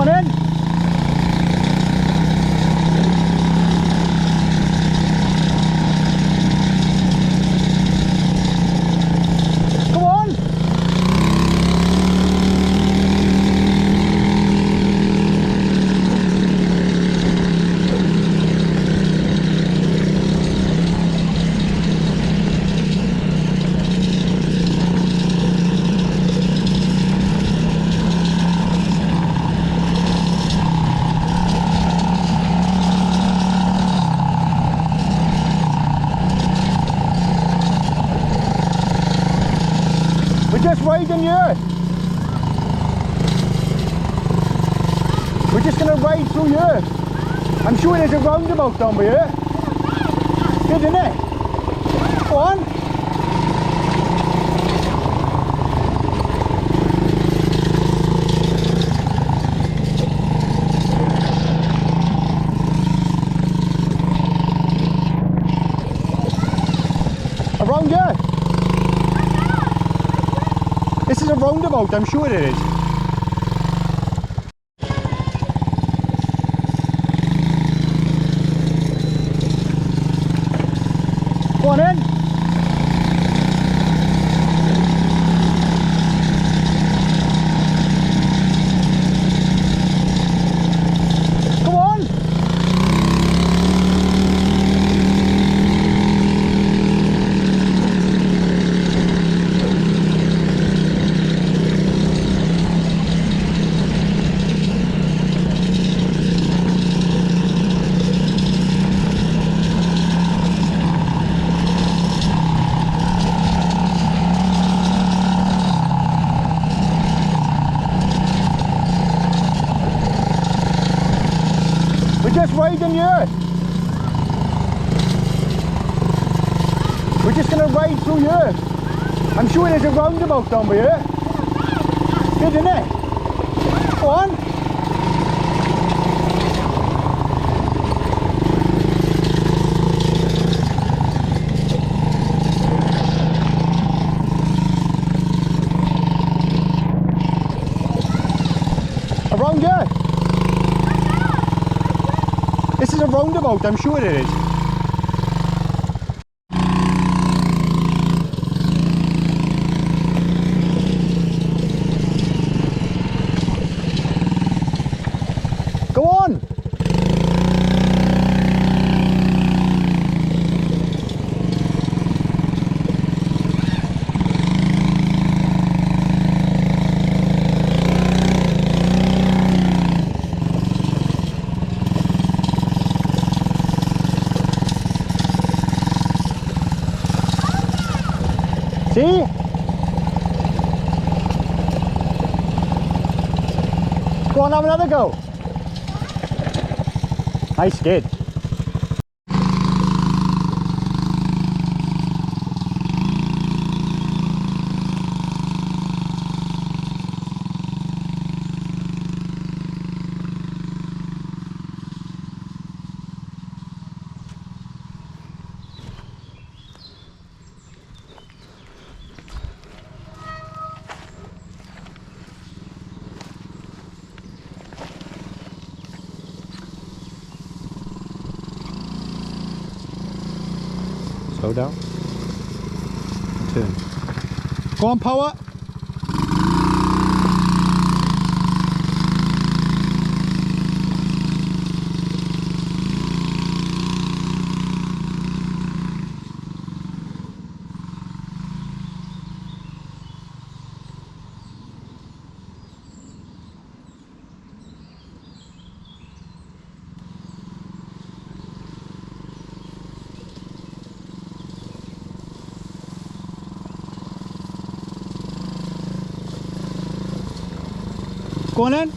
on in. Come on. We're just riding here. We're just going to ride through here. I'm sure there's a roundabout down by here. Good, isn't it? Go on. Around here. This is a roundabout, I'm sure it is. Go on in. Come on. We're just riding here. We're just going to ride through here. I'm sure there's a roundabout down by here. Good, isn't it? Go on. Around here. This is a roundabout, I'm sure it is. Go on! See? Go on, have another go. Nice skid. Slow down. Turn. Go on, power. Go on in.